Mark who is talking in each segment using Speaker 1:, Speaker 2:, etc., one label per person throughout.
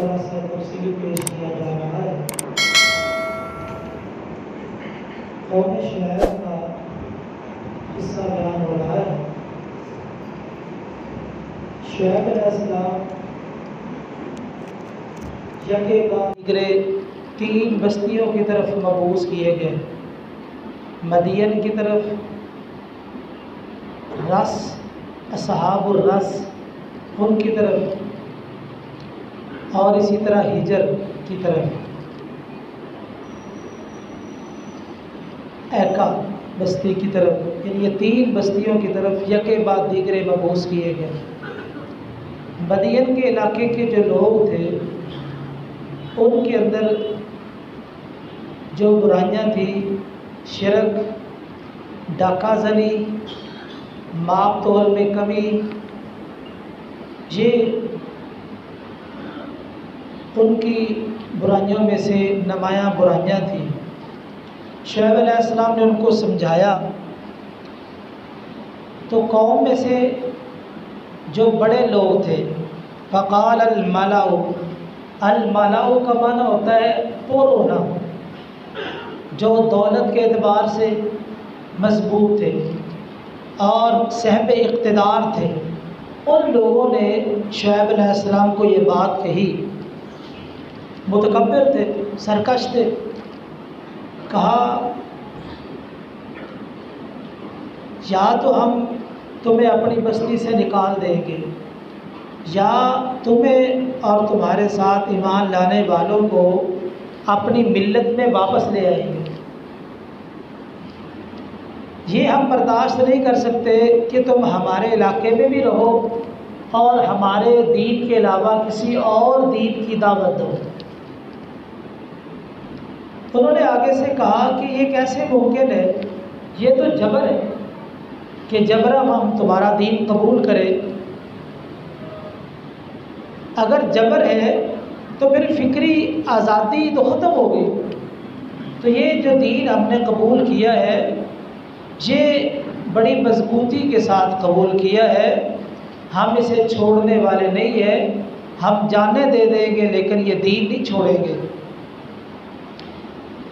Speaker 1: حوالہ سے تفصیل پیش کیا جا رہا ہے۔ قوم شعیب کا قصہ بیان ہو رہا ہے۔ شعیب علیہ السلام یکے بعد دیگرے 3 بستیوں کی طرف مبعوث کیے گئے، مدین کی طرف، رس اصحاب الرس ان کی طرف، اور اسی طرح ہجر کی طرف، ایکا بستی کی طرف، یعنی یہ 3 بستیوں کی طرف یکے بعد دیگرے مبعوث کیے گئے۔ مدین کے علاقے کے جو لوگ تھے ان کے اندر جو برائیاں تھیں، شرک، ڈاکہ زنی، ماپ تول میں کمی، یہ ان کی برائیوں میں سے نمایاں برائیاں تھیں۔ شعیب علیہ السلام نے ان کو سمجھایا تو قوم میں سے جو بڑے لوگ تھے، فقال الملأ، الملأ کا معنی ہوتا ہے پر ہونا، جو دولت کے اعتبار سے مضبوط تھے اور صاحب اقتدار تھے، ان لوگوں نے شعیب علیہ السلام کو یہ بات کہی۔ متکبر تھے، سرکش تھے، کہا یا تو ہم تمہیں اپنی بستی سے نکال دیں گے یا تمہیں اور تمہارے ساتھ ایمان لانے والوں کو اپنی ملت میں واپس لے آئیں گے۔ یہ ہم برداشت نہیں کر سکتے کہ تم ہمارے علاقے میں بھی رہو اور ہمارے دین کے علاوہ کسی اور دین کی دعوت دو۔ انہوں نے آگے سے کہا کہ یہ کیسے ممکن ہے، یہ تو جبر ہے کہ جبرم ہم تمہارا دین قبول کریں۔ اگر جبر ہے تو پھر فکری آزادی تو ختم ہو گئی۔ تو یہ جو دین ہم نے قبول کیا ہے یہ بڑی مضبوطی کے ساتھ قبول کیا ہے، ہم اسے چھوڑنے والے نہیں ہیں، ہم جانیں دے دیں گے لیکن یہ دین نہیں چھوڑیں گے۔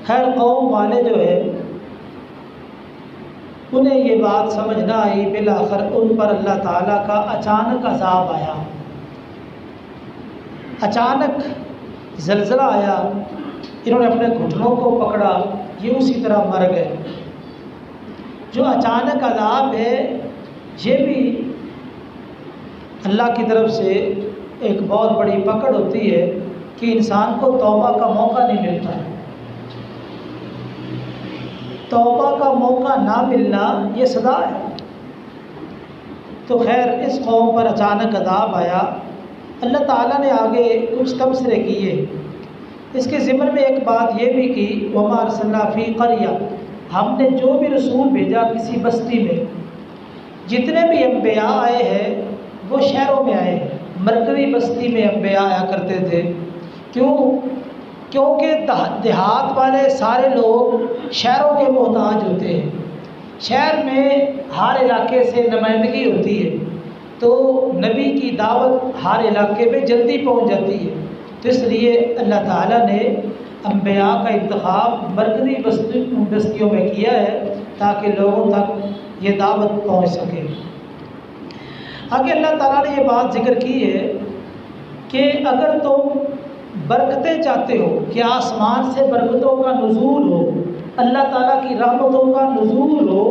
Speaker 1: خیر قوم والے جو ہے انہیں یہ بات سمجھ نہ آئی، بالآخر ان پر اللہ تعالیٰ کا اچانک عذاب آیا، اچانک زلزلہ آیا، انہوں نے اپنے گھٹنوں کو پکڑا، یہ اسی طرح مر گئے۔ جو اچانک عذاب ہے یہ بھی اللہ کی طرف سے ایک بہت بڑی پکڑ ہوتی ہے کہ انسان کو توبہ کا موقع نہیں ملتا ہے۔ توبہ کا موقع نہ ملنا یہ سزا ہے۔ تو خیر اس قوم پر اچانک عذاب آیا۔ اللہ تعالیٰ نے آگے کچھ تبصرے کیے، اس کے ضمن میں ایک بات یہ بھی کی، وَمَا أَرْسَلْنَا فِي قَرْيَةٍ، ہم نے جو بھی رسول بھیجا کسی بستی میں، جتنے بھی انبیاء آئے ہیں وہ شہروں میں آئے ہیں، مرکزی بستی میں انبیاء آیا کرتے تھے۔ کیونکہ دیہات والے سارے لوگ شہروں کے محتاج ہوتے ہیں، شہر میں ہر علاقے سے نمائندگی ہوتی ہے تو نبی کی دعوت ہر علاقے میں جلدی پہنچ جاتی ہے، تو اس لیے اللہ تعالیٰ نے انبیاء کا انتخاب مرکزی بستیوں میں کیا ہے تاکہ لوگوں تک یہ دعوت پہنچ سکے۔ آگے اللہ تعالیٰ نے یہ بات ذکر کی ہے کہ اگر تم برکتیں چاہتے ہو کہ آسمان سے برکتوں کا نزول ہو، اللہ تعالیٰ کی رحمتوں کا نزول ہو،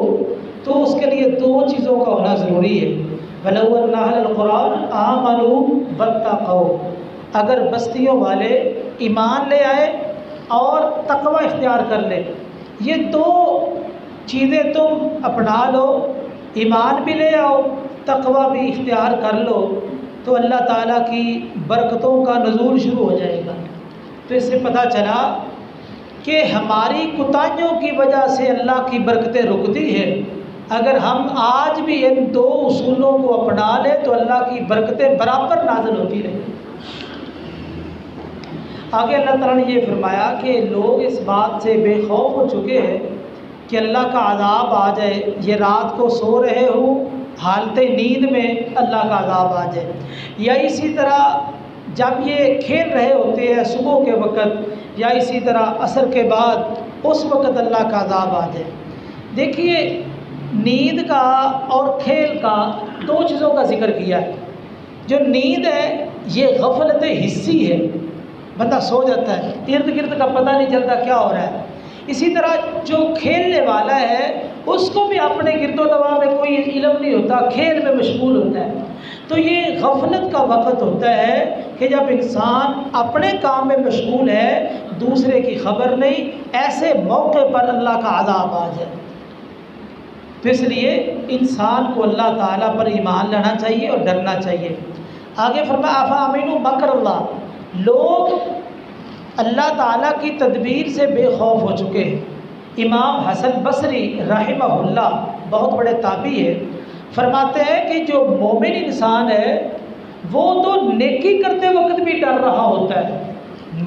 Speaker 1: تو اس کے لیے 2 چیزوں کا ہونا ضروری ہے۔ وَلَوْ أَنَّ أَهْلَ الْقُرْآنَ آمَنُوا وَاتَّقَوْا، اگر بستیوں والے ایمان لے آئے اور تقوی اختیار کر لے، یہ 2 چیزیں تم اپنا لو، ایمان بھی لے آؤ، تقوی بھی اختیار کر لو، تو اللہ تعالیٰ کی برکتوں کا نزول شروع ہو جائے گا۔ تو اس سے پتہ چلا کہ ہماری کوتاہیوں کی وجہ سے اللہ کی برکتیں رکتی ہیں۔ اگر ہم آج بھی ان 2 اصولوں کو اپنا لیں تو اللہ کی برکتیں برابر نازل ہوتی رہیں۔ آگے اللہ تعالیٰ نے یہ فرمایا کہ لوگ اس بات سے بے خوف ہو چکے ہیں کہ اللہ کا عذاب آ جائے، یہ رات کو سو رہے ہوں، حالت نیند میں اللہ کا عذاب آ جائے، یا اسی طرح جب یہ کھیل رہے ہوتے ہیں صبح کے وقت یا اسی طرح عصر کے بعد، اس وقت اللہ کا عذاب آ جائے۔ دیکھیے نیند کا اور کھیل کا دو چیزوں کا ذکر کیا ہے۔ جو نیند ہے یہ غفلت حسی ہے، بندہ سو جاتا ہے، ارد گرد کا پتہ نہیں چلتا کیا ہو رہا ہے۔ اسی طرح جو کھیلنے والا ہے اس کو بھی اپنے گرد و نواح میں کوئی علم نہیں ہوتا، کھیل میں مشغول ہوتا ہے۔ تو یہ غفلت کا وقت ہوتا ہے کہ جب انسان اپنے کام میں مشغول ہے، دوسرے کی خبر نہیں، ایسے موقع پر اللہ کا عذاب آ جائے۔ تو اس لیے انسان کو اللہ تعالیٰ پر ایمان لانا چاہیے اور ڈرنا چاہیے۔ آگے فرمایا افامنوا مکر اللہ، لوگ اللہ تعالیٰ کی تدبیر سے بے خوف ہو چکے ہیں۔ امام حسن بصری رحمہ اللہ بہت بڑے تابعی ہے، فرماتے ہیں کہ جو مومن انسان ہے وہ تو نیکی کرتے وقت بھی ڈر رہا ہوتا ہے۔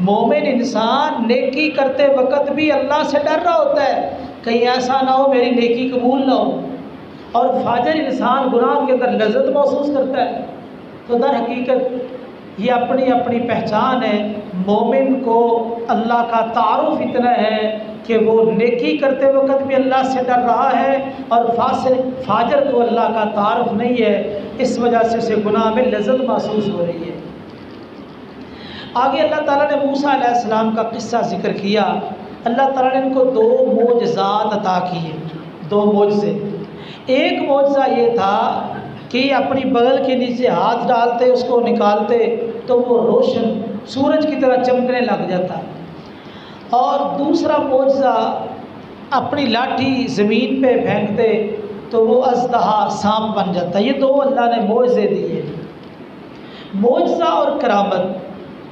Speaker 1: مومن انسان نیکی کرتے وقت بھی اللہ سے ڈر رہا ہوتا ہے، کہیں ایسا نہ ہو میری نیکی قبول نہ ہو۔ اور فاجر انسان گناہ کے اندر لذت محسوس کرتا ہے۔ تو در حقیقت یہ اپنی اپنی پہچان ہے۔ مومن کو اللہ کا تعارف اتنا ہے کہ وہ نیکی کرتے وقت بھی اللہ سے ڈر رہا ہے، اور فاجر کو اللہ کا تعارف نہیں ہے، اس وجہ سے اسے گناہ میں لذت محسوس ہو رہی ہے۔ آگے اللہ تعالیٰ نے موسیٰ علیہ السلام کا قصہ ذکر کیا۔ اللہ تعالیٰ نے ان کو دو معجزات عطا کیے، دو معجزے۔ ایک معجزہ یہ تھا کہ اپنی بغل کے نیچے ہاتھ ڈالتے، اس کو نکالتے تو وہ روشن سورج کی طرح چمکنے لگ جاتا۔ اور دوسرا معجزہ اپنی لاٹھی زمین پہ پھینکتے تو وہ اژدہا سانپ بن جاتا۔ یہ دو اللہ نے معجزے دیے۔ معجزہ اور کرامت،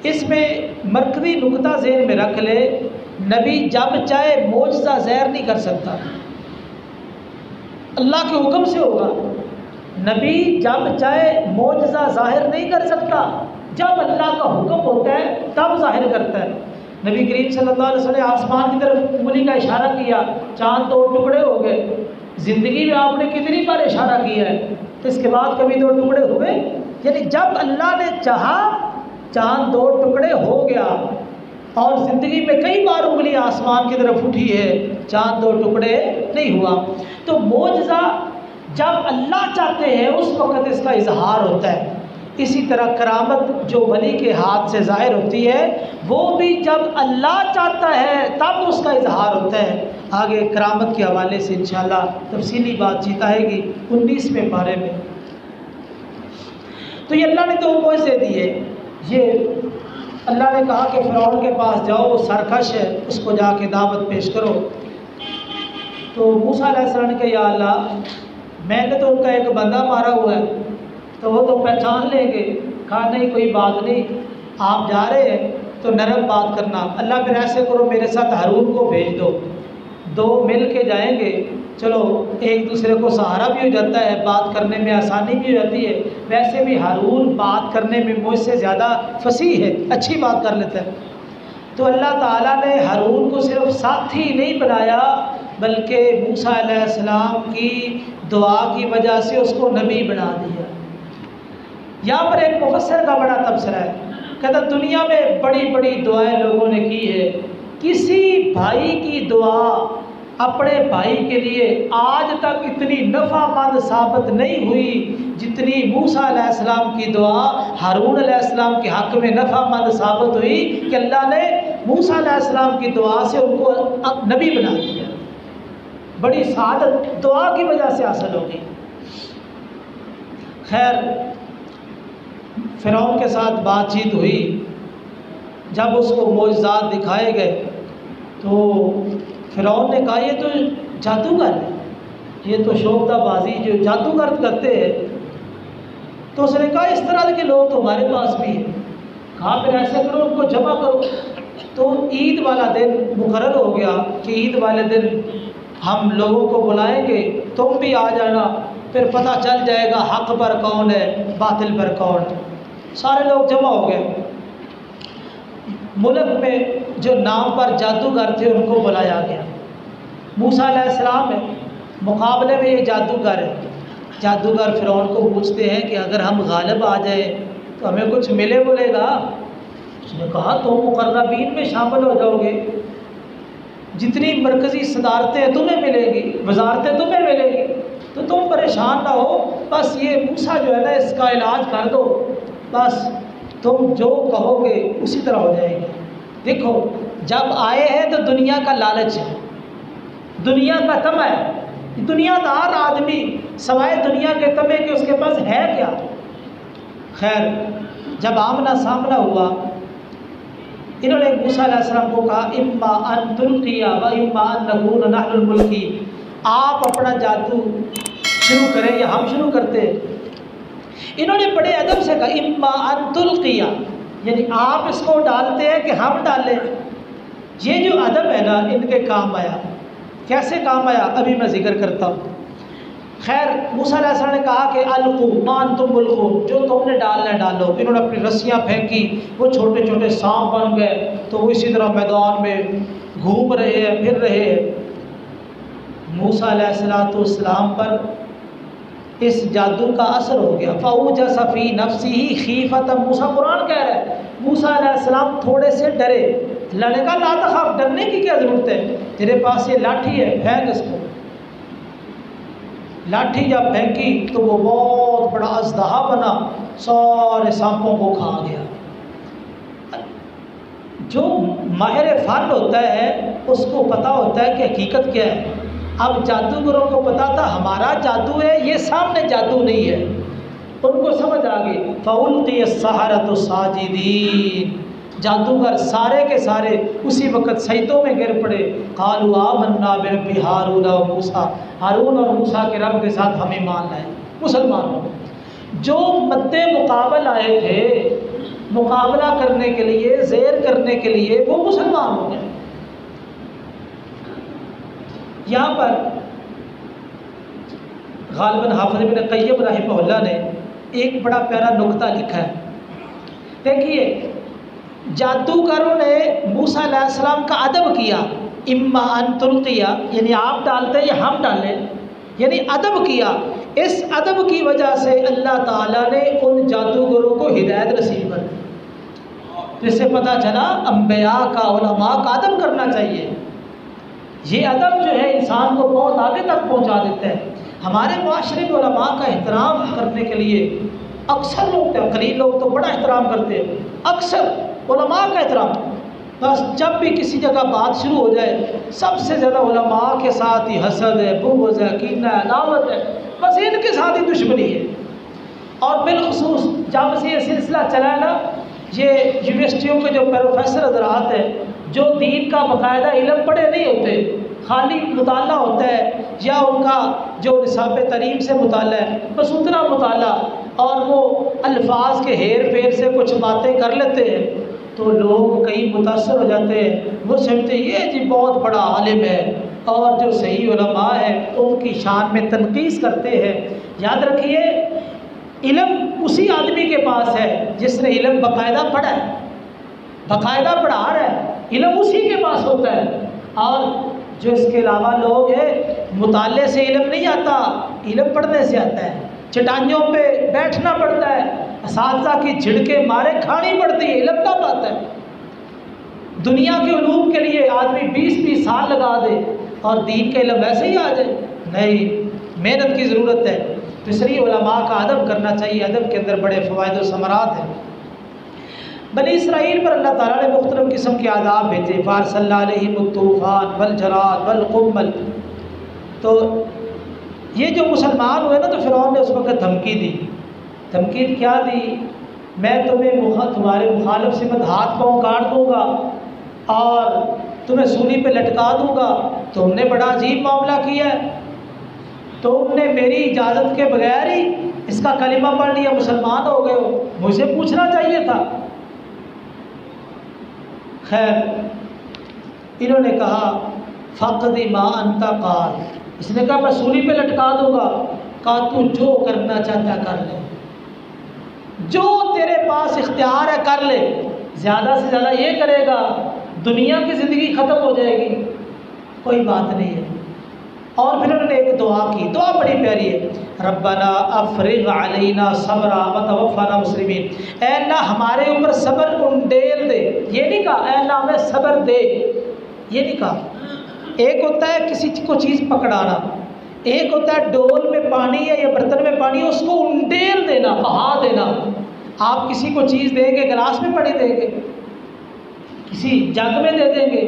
Speaker 1: اس میں مرکزی نقطہ ذہن میں رکھ لے، نبی جب چاہے معجزہ ظاہر نہیں کر سکتا، اللہ کے حکم سے ہوگا۔ نبی جب چاہے معجزہ ظاہر نہیں کر سکتا، جب اللہ کا حکم ہوتا ہے تب ظاہر کرتا ہے۔ نبی کریم صلی اللہ علیہ وسلم نے آسمان کی طرف انگلی کا اشارہ کیا، چاند دو ٹکڑے ہو گئے۔ زندگی میں آپ نے کتنی بار اشارہ کیا ہے، تو اس کے بعد کبھی دو ٹکڑے ہوئے؟ یعنی جب اللہ نے چاہا چاند دو ٹکڑے ہو گیا، اور زندگی میں کئی بار انگلی آسمان کی طرف اٹھی ہے، چاند دو ٹکڑے نہیں ہوا۔ تو معجزہ جب اللہ چاہتے ہیں اس وقت اس کا اظہار ہوتا ہے۔ اسی طرح کرامت جو ولی کے ہاتھ سے ظاہر ہوتی ہے، وہ بھی جب اللہ چاہتا ہے تب اس کا اظہار ہوتا ہے۔ آگے کرامت کے حوالے سے انشاءاللہ تفصیلی بات چیت آئے گی 19ویں پارے میں۔ تو یہ اللہ نے دو معجزے دیے۔ یہ اللہ نے کہا کہ فرعون کے پاس جاؤ، وہ سرکش ہے، اس کو جا کے دعوت پیش کرو۔ تو موسیٰ علیہ السلام نے کہا یا اللہ، میں نے تو ان کا ایک بندہ مارا ہوا ہے، تو وہ تو پہچان لیں گے۔ کہا نہیں کوئی بات نہیں، آپ جا رہے ہیں تو نرم بات کرنا۔ اللہ پھر ایسے کرو میرے ساتھ ہارون کو بھیج دو، دو مل کے جائیں گے، چلو ایک دوسرے کو سہارا بھی ہو جاتا ہے، بات کرنے میں آسانی بھی ہو جاتی ہے۔ ویسے بھی ہارون بات کرنے میں مجھ سے زیادہ فصیح ہے، اچھی بات کر لیتا ہے۔ تو اللہ تعالیٰ نے ہارون کو صرف ساتھی نہیں بنایا، بلکہ موسیٰ علیہ السلام کی دعا کی وجہ سے اس کو نبی بنا دیا۔ یہاں پر ایک مفسر کا بڑا تبصرہ ہے، کہتا دنیا میں بڑی بڑی دعائیں لوگوں نے کی ہے، کسی بھائی کی دعا اپنے بھائی کے لیے آج تک اتنی نفع مند ثابت نہیں ہوئی جتنی موسیٰ علیہ السلام کی دعا ہارون علیہ السلام کے حق میں نفع مند ثابت ہوئی کہ اللہ نے موسیٰ علیہ السلام کی دعا سے ان کو نبی بنا دیا۔ بڑی سعادت دعا کی وجہ سے حاصل ہوگی۔ خیر، فرعون کے ساتھ بات چیت ہوئی، جب اس کو معجزات دکھائے گئے تو فرعون نے کہا یہ تو جادوگر ہے، یہ تو شوکدہ بازی جو جادوگر کرتے ہیں۔ تو اس نے کہا اس طرح کے لوگ تو ہمارے پاس بھی ہیں۔ کہا پھر ایسے کرو ان کو جمع کرو۔ تو عید والا دن مقرر ہو گیا کہ عید والے دن ہم لوگوں کو بلائیں گے، تم بھی آ جانا، پھر پتہ چل جائے گا حق پر کون ہے باطل پر کون ہے۔ سارے لوگ جمع ہو گئے۔ ملک میں جو نام پر جادوگر تھے ان کو بلایا گیا۔ موسیٰ علیہ السلام ہے، مقابلے میں یہ جادوگر ہے۔ جادوگر فرعون کو پوچھتے ہیں کہ اگر ہم غالب آ جائیں تو ہمیں کچھ ملے بولے گا؟ اس نے کہا تم مقربین میں شامل ہو جاؤ گے، جتنی مرکزی صدارتیں تمہیں ملیں گی، وزارتیں تمہیں ملیں گی، تو تم پریشان نہ ہو، بس یہ موسیٰ جو ہے نا اس کا علاج کر دو، بس تم جو کہو گے اسی طرح ہو جائے گی۔ دیکھو جب آئے ہیں تو دنیا کا لالچ ہے، دنیا کا طمع ہے، دنیا دار آدمی سوائے دنیا کے طمع کہ اس کے پاس ہے کیا؟ خیر جب آمنا سامنا ہوا، انہوں نے موسیٰ علیہ السلام کو کہا اما ان تلقی و اما ان نکون نحن الملقی، آپ اپنا جادو شروع کریں یا ہم شروع کرتے؟ انہوں نے بڑے ادب سے کہا اما ان تلقی، یعنی آپ اس کو ڈالتے ہیں کہ ہم ڈالیں۔ یہ جو ادب ہے نا ان کے کام آیا۔ کیسے کام آیا ابھی میں ذکر کرتا ہوں۔ خیر موسیٰ علیہ السلام نے کہا کہ القوا ما انتم ملقون، جو تم نے ڈالنا ہے ڈالو۔ انہوں نے اپنی رسیاں پھینکی، وہ چھوٹے چھوٹے سانپ بن گئے، تو وہ اسی طرح میدان میں گھوم رہے ہیں، پھر رہے ہیں۔ موسیٰ علیہ السلام پر اس جادو کا اثر ہو گیا۔ فَأَوْجَسَ فِي نَفْسِهِ خِیفَةً موسیٰ، قرآن کہہ رہا ہے موسیٰ علیہ السلام تھوڑے سے ڈرے۔ اللہ نے کہا لا تخاف، ڈرنے کی کیا ضرورت ہے، تیرے پاس یہ لاٹھی ہے، پھینک اس کو۔ لاٹھی جب پھینکی تو وہ بہت بڑا اژدہا بنا، سارے سانپوں کو کھا گیا۔ جو ماہر فن ہوتا ہے اس کو پتہ ہوتا ہے کہ حقیقت کیا ہے۔ اب جادوگروں کو پتا تھا ہمارا جادو ہے، یہ سامنے جادو نہیں ہے، ان کو سمجھ آ گئی۔ فَأُلْقِيَ السَّحَرَةُ سَاجِدِينَ، جادوگر سارے کے سارے اسی وقت سجدوں میں گر پڑے۔ قَالُوا آمَنَّا بِرَبِّ هَارُونَ وَمُوسَىٰ، ہارون اور موسیٰ کے رب کے ساتھ ہم ایمان لائے۔ مسلمان ہو جو مد مقابل آئے تھے مقابلہ کرنے کے لیے، زیر کرنے کے لیے، وہ مسلمان ہو گئے۔ یہاں پر غالباً حافظ ابن قیم رحمہ اللہ نے ایک بڑا پیارا نکتہ لکھا ہے۔ دیکھیے جادوگروں نے موسیٰ علیہ السلام کا ادب کیا، اما ان تلقیا، یعنی آپ ڈالتے یا ہم ڈالیں، یعنی ادب کیا۔ اس ادب کی وجہ سے اللہ تعالیٰ نے ان جادوگروں کو ہدایت نصیب کر دی، جس سے پتہ چلا انبیاء کا، علماء کا ادب کرنا چاہیے۔ یہ ادب جو ہے انسان کو بہت آگے تک پہنچا دیتا ہے۔ ہمارے معاشرے میں علماء کا احترام کرنے کے لیے اکثر لوگ، قلیل لوگ تو بڑا احترام کرتے ہیں، اکثر علماء کا احترام، بس جب بھی کسی جگہ بات شروع ہو جائے سب سے زیادہ علماء کے ساتھ ہی حسد ہے، بغض ہے، کینہ ہے، عداوت ہے، بس ان کے ساتھ ہی دشمنی ہے۔ اور بالخصوص جب سے یہ سلسلہ چلا ہے نا، یہ یونیورسٹیوں کے جو پروفیسر حضرات ہیں جو دین کا باقاعدہ علم پڑھے نہیں ہوتے، خالی مطالعہ ہوتا ہے یا ان کا جو نصاب تعلیم سے مطالعہ ہے بس اتنا مطالعہ، اور وہ الفاظ کے ہیر پھیر سے کچھ باتیں کر لیتے ہیں، تو لوگ کئی متاثر ہو جاتے ہیں، وہ سمجھتے ہیں یہ جی بہت بڑا عالم ہے، اور جو صحیح علماء ہیں ان کی شان میں تنقیص کرتے ہیں۔ یاد رکھیے علم اسی آدمی کے پاس ہے جس نے علم باقاعدہ پڑھا ہے، باقاعدہ پڑھا رہا ہے، علم اسی کے پاس ہوتا ہے۔ اور جو اس کے علاوہ لوگ ہیں مطالعے سے علم نہیں آتا، علم پڑھنے سے آتا ہے۔ چٹانیوں پہ بیٹھنا پڑتا ہے، اساتذہ کی جھڑکیں مارے کھانی پڑتی ہے، علم کب آتا ہے؟ دنیا کے علوم کے لیے آدمی 20 سال لگا دے اور دین کا علم ویسے ہی آ جائے؟ نہیں، محنت کی ضرورت ہے۔ تو اس لیے علماء کا ادب کرنا چاہیے، ادب کے اندر بڑے فوائد و ثمرات ہیں۔ بنی اسرائیل پر اللہ تعالیٰ نے مختلف قسم کے عذاب بھیجے، فارسلنا علیہم الطوفان والجراد والقمل۔ تو یہ جو مسلمان ہوئے نا تو فرعون نے اس وقت دھمکی دی۔ دھمکی کیا دی؟ میں تمہیں تمہارے مخالف سمت ہاتھ پاؤں کاٹ دوں گا اور تمہیں سولی پہ لٹکا دوں گا۔ تم نے بڑا عجیب معاملہ کیا ہے، تم نے میری اجازت کے بغیر ہی اس کا کلمہ پڑھ لیا، مسلمان ہو گئے ہو، مجھے پوچھنا چاہیے تھا۔ خیر انہوں نے کہا فَقْضِ مَا أَنْتَ قَالَ، اس نے کہا میں سولی پہ لٹکا دوں گا۔ کہا تو جو کرنا چاہتا کر لے، جو تیرے پاس اختیار ہے کر لے، زیادہ سے زیادہ یہ کرے گا دنیا کی زندگی ختم ہو جائے گی، کوئی بات نہیں ہے۔ اور پھر انہوں نے ایک دعا کی، دعا بڑی پیاری ہے، ربنا افرغ علینا صبرا وتوفنا مسلمین، اے اللہ ہمارے اوپر صبر انڈیل دے، یہ نہیں کہا اے اللہ ہمیں صبر دے، یہ نہیں کہا۔ ایک ہوتا ہے کسی کو چیز پکڑانا، ایک ہوتا ہے ڈول میں پانی ہے یا برتن میں پانی ہے اس کو انڈیل دینا، بہا دینا۔ آپ کسی کو چیز دیں گے، گلاس میں پانی دیں گے، کسی جگ میں دے دیں گے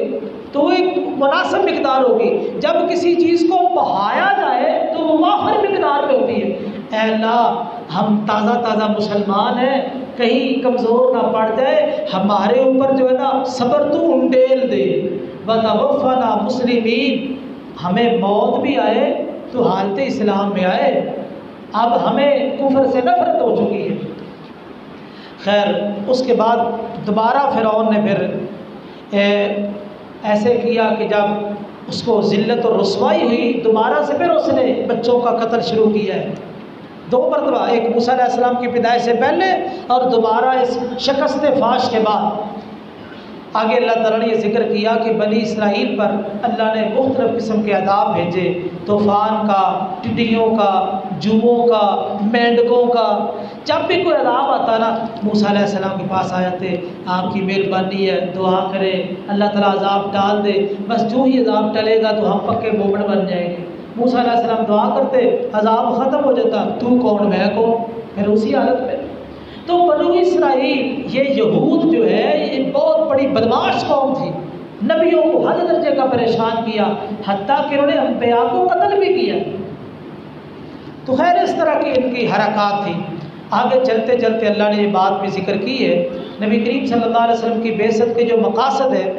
Speaker 1: تو وہ ایک مناسب مقدار ہوگی، جب کسی چیز کو بہایا جائے تو وہ وافر مقدار میں ہوتی ہے۔ اے اللہ ہم تازہ تازہ مسلمان ہیں، کہیں کمزور نہ پڑ جائے، ہمارے اوپر جو ہے نا صبر تو انڈیل دے، وتوفنا مسلمین، ہمیں موت بھی آئے تو حالت اسلام میں آئے، اب ہمیں کفر سے نفرت ہو چکی ہے۔ خیر اس کے بعد دوبارہ فرعون نے پھر ایسے کیا کہ جب اس کو ذلت اور رسوائی ہوئی، دوبارہ سے پھر اس نے بچوں کا قتل شروع کیا ہے، 2 مرتبہ، ایک موسیٰ علیہ السلام کی پیدائش سے پہلے اور دوبارہ اس شکست فاش کے بعد۔ آگے اللہ تعالیٰ نے یہ ذکر کیا کہ بنی اسرائیل پر اللہ نے مختلف قسم کے عذاب بھیجے، طوفان کا، ٹڈیوں کا، جوؤں کا، مینڈکوں کا۔ جب بھی کوئی عذاب آتا نا موسیٰ علیہ السلام کے پاس آئے تھے، آپ کی مہربانی ہے، دعا کریں اللہ تعالیٰ عذاب ڈال دے، بس جو ہی عذاب ٹلے گا تو ہم پکے مومن بن جائیں گے۔ موسیٰ علیہ السلام دعا کرتے، عذاب ختم ہو جاتا، تو کون میں کون، پھر اسی حالت میں۔ تو بنو اسرائیل یہ یہود جو ہے یہ بہت بڑی بدماش قوم تھی، نبیوں کو حد درجے کا پریشان کیا، حتیٰ کہ انہوں نے انبیاء کو قتل بھی کیا۔ تو خیر اس طرح کی ان کی حرکات تھی۔ آگے چلتے چلتے اللہ نے یہ بات بھی ذکر کی ہے، نبی کریم صلی اللہ علیہ وسلم کی بعثت کے جو مقاصد ہے،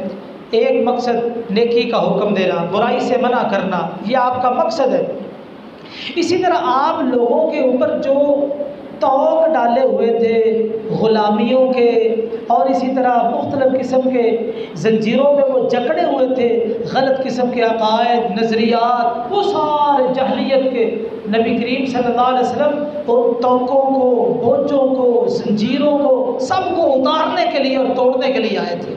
Speaker 1: ایک مقصد نیکی کا حکم دینا، برائی سے منع کرنا، یہ آپ کا مقصد ہے۔ اسی طرح آپ لوگوں کے اوپر جو توق ڈالے ہوئے تھے غلامیوں کے، اور اسی طرح مختلف قسم کے زنجیروں میں وہ جکڑے ہوئے تھے، غلط قسم کے عقائد، نظریات، وہ سارے جہلیت کے، نبی کریم صلی اللہ علیہ وسلم ان توقوں کو، بوجھوں کو، زنجیروں کو، سب کو اتارنے کے لیے اور توڑنے کے لیے آئے تھے۔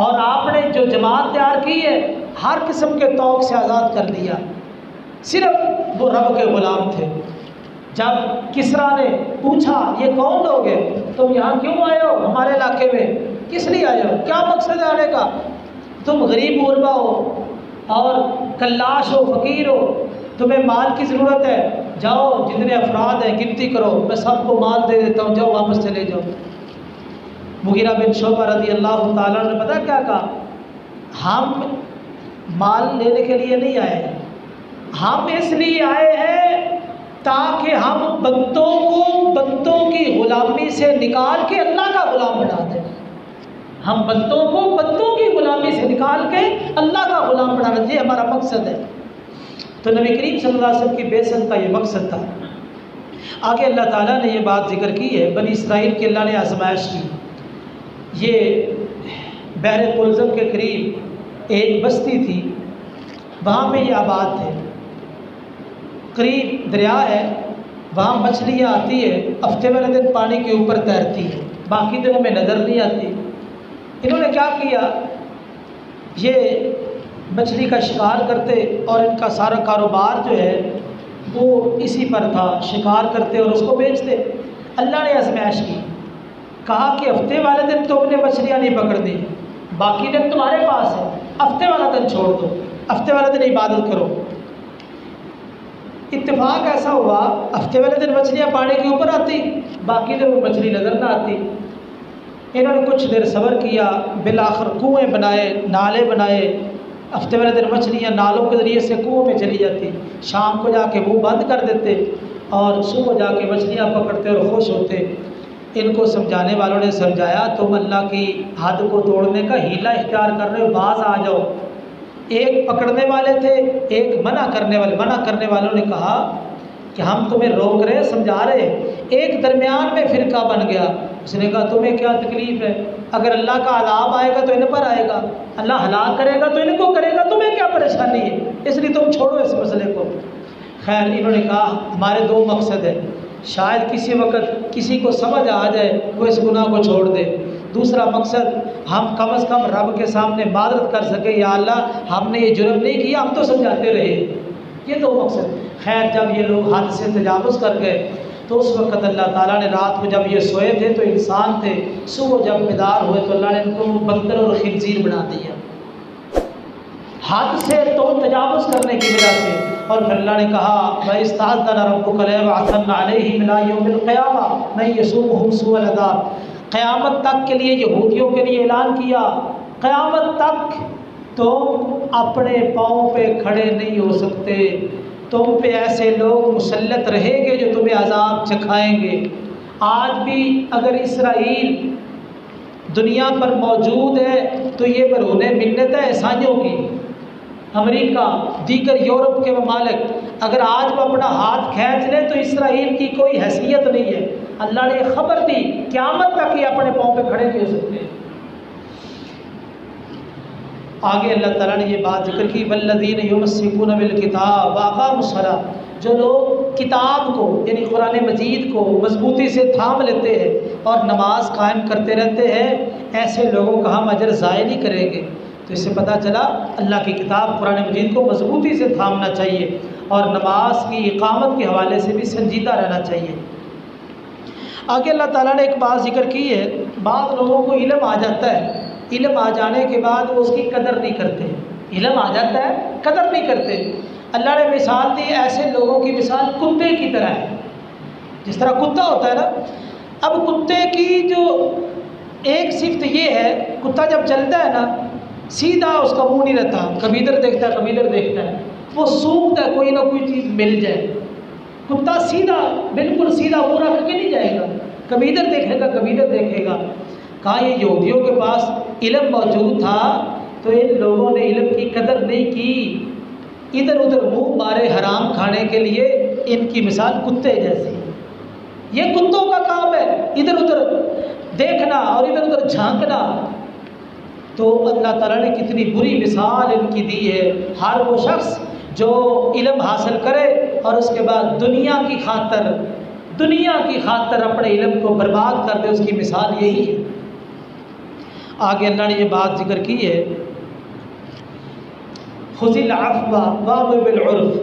Speaker 1: اور آپ نے جو جماعت تیار کی ہے ہر قسم کے توق سے آزاد کر دیا، صرف وہ رب کے غلام تھے۔ جب کسریٰ نے پوچھا یہ کون لوگ ہیں، تم یہاں کیوں آئے ہو ہمارے علاقے میں، کس لیے آئے ہو، کیا مقصد ہے آنے کا، تم غریب غربا ہو اور کلاش ہو، فقیر ہو، تمہیں مال کی ضرورت ہے، جاؤ جتنے افراد ہیں گنتی کرو، میں سب کو مال دے دیتا ہوں، جاؤ واپس چلے جاؤ۔ مغیرہ بن شعبہ رضی اللہ تعالیٰ نے پتہ کیا کہا، ہم مال لینے کے لیے نہیں آئے ہیں، ہم اس لیے آئے ہیں تاکہ ہم بندوں کی غلامی سے نکال کے اللہ کا غلام بنا دیں، ہم بندوں کو بندوں کی غلامی سے نکال کے اللہ کا غلام بنانا، یہ ہمارا مقصد ہے۔ تو نبی کریم صلی اللہ علیہ وسلم کی بعثت کا یہ مقصد تھا۔ آگے اللہ تعالیٰ نے یہ بات ذکر کی ہے، بنی اسرائیل کی اللہ نے آزمائش کی۔ یہ بحر کلزم کے قریب ایک بستی تھی، وہاں پہ یہ آباد تھے، قریب دریا ہے، وہاں مچھلیاں آتی ہے، ہفتے والے دن پانی کے اوپر تیرتی ہے، باقی دنوں میں نظر نہیں آتی۔ انہوں نے کیا کیا، یہ مچھلی کا شکار کرتے اور ان کا سارا کاروبار جو ہے وہ اسی پر تھا، شکار کرتے اور اس کو بیچتے۔ اللہ نے آزمائش کی، کہا کہ ہفتے والے دن تم نے مچھلیاں نہیں پکڑ دی، باقی دن تمہارے پاس ہے، ہفتے والا دن چھوڑ دو، ہفتے والے دن عبادت کرو۔ اتفاق ایسا ہوا ہفتے والے دن مچھلیاں پانی کے اوپر آتی، باقی دن وہ مچھلی نظر نہ آتی۔ انہوں نے کچھ دیر صبر کیا، بالآخر کنویں بنائے، نالے بنائے، ہفتے والے دن مچھلیاں نالوں کے ذریعے سے کنویں میں چلی جاتی، شام کو جا کے منہ بند کر دیتے اور صبح جا کے مچھلیاں پکڑتے اور خوش ہوتے۔ ان کو سمجھانے والوں نے سمجھایا تم اللہ کی حد کو توڑنے کا ہیلا اختیار کر رہے ہو، باز آ جاؤ۔ ایک پکڑنے والے تھے، ایک منع کرنے والے، منع کرنے والوں نے کہا کہ ہم تمہیں روک رہے، سمجھا رہے۔ ایک درمیان میں فرقہ بن گیا، اس نے کہا تمہیں کیا تکلیف ہے، اگر اللہ کا عذاب آئے گا تو ان پر آئے گا، اللہ ہلاک کرے گا تو ان کو کرے گا، تمہیں کیا پریشانی ہے، اس لیے تم چھوڑو اس مسئلے کو۔ خیر انہوں نے کہا ہمارے 2 مقصد ہیں، شاید کسی وقت کسی کو سمجھ آ جائے وہ اس گناہ کو چھوڑ دے، دوسرا مقصد ہم کم از کم رب کے سامنے معذرت کر سکے، یا اللہ ہم نے یہ جرم نہیں کیا، ہم تو سمجھاتے رہے۔ یہ دو مقصد۔ خیر جب یہ لوگ حد سے تجاوز کر گئے تو اس وقت اللہ تعالیٰ نے رات کو جب یہ سوئے تھے تو انسان تھے، صبح جب بیدار ہوئے تو اللہ نے ان کو بندر اور خنزیر بنا دیا، حد سے تو تجاوز کرنے کی وجہ سے۔ اور پھر اللہ نے کہا وَإِسْتَأْذَنَ رَبُّكَ لَيَبْعَثَنَّ عَلَيْهِمْ إِلَىٰ يَوْمِ الْقِيَامَةِ مَن يَسُومُهُمْ سُوءَ الْعَذَابِ، قیامت تک کے لیے یہودیوں کے لیے اعلان کیا، قیامت تک تم اپنے پاؤں پہ کھڑے نہیں ہو سکتے، تم پہ ایسے لوگ مسلط رہیں گے جو تمہیں عذاب چکھائیں گے۔ آج بھی اگر اسرائیل دنیا پر موجود ہے تو یہ برہنِ منت ہے عیسائیوں کی۔ امریکہ، دیگر یورپ کے ممالک اگر آج وہ اپنا ہاتھ کھینچ لیں تو اسرائیل کی کوئی حیثیت نہیں ہے۔ اللہ نے خبر دی قیامت تک یہ اپنے پاؤں پہ کھڑے نہیں ہو سکتے۔ آگے اللہ تعالیٰ نے یہ بات ذکر کی والذین یمسکون بالکتاب واقاموا الصلاۃ، جو لوگ کتاب کو یعنی قرآن مجید کو مضبوطی سے تھام لیتے ہیں اور نماز قائم کرتے رہتے ہیں، ایسے لوگوں کا ہم اجر ضائع نہیں کریں گے۔ تو اس سے پتہ چلا اللہ کی کتاب قرآن مجید کو مضبوطی سے تھامنا چاہیے اور نماز کی اقامت کے حوالے سے بھی سنجیدہ رہنا چاہیے۔ آگے اللہ تعالیٰ نے ایک بات ذکر کی ہے، بعض لوگوں کو علم آ جاتا ہے، علم آ جانے کے بعد وہ اس کی قدر نہیں کرتے، علم آ جاتا ہے قدر نہیں کرتے۔ اللہ نے مثال دی ایسے لوگوں کی مثال کتے کی طرح ہے، جس طرح کتا ہوتا ہے نا۔ اب کتے کی جو ایک صفت یہ ہے، کتا جب چلتا ہے نا سیدھا اس کا منہ نہیں رہتا، کبھی ادھر دیکھتا ہے کبھی ادھر دیکھتا ہے، وہ سونگتا ہے کوئی نہ کوئی چیز مل جائے۔ کتا سیدھا بالکل سیدھا منہ رکھ کے نہیں جائے گا، کبھی ادھر دیکھے گا کبھی ادھر دیکھے گا۔ کہا یہ یہودیوں کے پاس علم موجود تھا تو ان لوگوں نے علم کی قدر نہیں کی، ادھر ادھر منہ مارے حرام کھانے کے لیے۔ ان کی مثال کتے جیسی، یہ کتوں کا کام ہے ادھر ادھر دیکھنا اور ادھر ادھر جھانکنا۔ تو اللہ تعالیٰ نے کتنی بری مثال ان کی دی ہے۔ ہر وہ شخص جو علم حاصل کرے اور اس کے بعد دنیا کی خاطر اپنے علم کو برباد کر دے، اس کی مثال یہی ہے۔ آگے اللہ نے یہ بات ذکر کی ہے خذ العفو وامر بالعرف،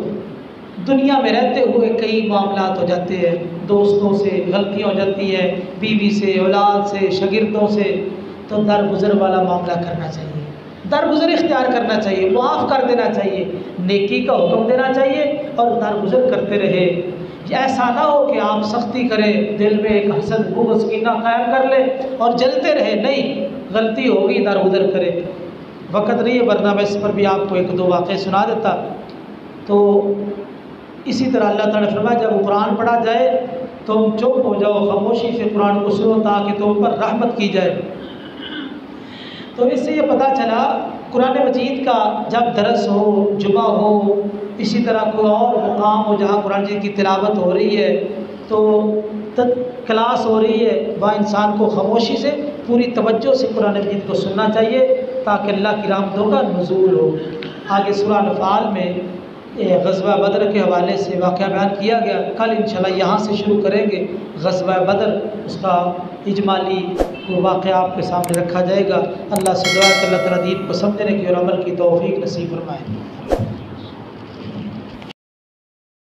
Speaker 1: دنیا میں رہتے ہوئے کئی معاملات ہو جاتے ہیں، دوستوں سے غلطیاں ہو جاتی ہے، بیوی سے، اولاد سے، شاگردوں سے، تو درگزر والا معاملہ کرنا چاہیے، درگزر اختیار کرنا چاہیے، معاف کر دینا چاہیے، نیکی کا حکم دینا چاہیے اور درگزر کرتے رہے۔ ایسا نہ ہو کہ آپ سختی کریں، دل میں ایک حسد بغض کینہ قائم کر لیں اور جلتے رہے، نہیں، غلطی ہوگی درگزر کرے۔ وقت نہیں ہے ورنہ میں اس پر بھی آپ کو ایک دو واقعے سنا دیتا۔ تو اسی طرح اللہ تعالیٰ نے فرمایا جب قرآن پڑھا جائے تم چپ ہو جاؤ، خاموشی سے قرآن کو سنو تاکہ تم پر رحمت کی جائے۔ تو اس سے یہ پتہ چلا قرآن مجید کا جب درس ہو، جمعہ ہو، اسی طرح کوئی اور مقام ہو جہاں قرآن مجید کی تلاوت ہو رہی ہے تو کلاس ہو رہی ہے، وہاں انسان کو خاموشی سے پوری توجہ سے قرآن مجید کو سننا چاہیے تاکہ اللہ کی رحمتوں کا نزول ہو۔ آگے سورہ انفال میں غزوہ بدر کے حوالے سے واقعہ بیان کیا گیا، کل انشاءاللہ یہاں سے شروع کریں گے غزوہ بدر، اس کا اجمالی واقعہ آپ کے سامنے رکھا جائے گا۔ اللہ سے دعا کہ اللہ تعالیٰ دین کو سمجھنے کی اور عمل کی توفیق نصیب فرمائے۔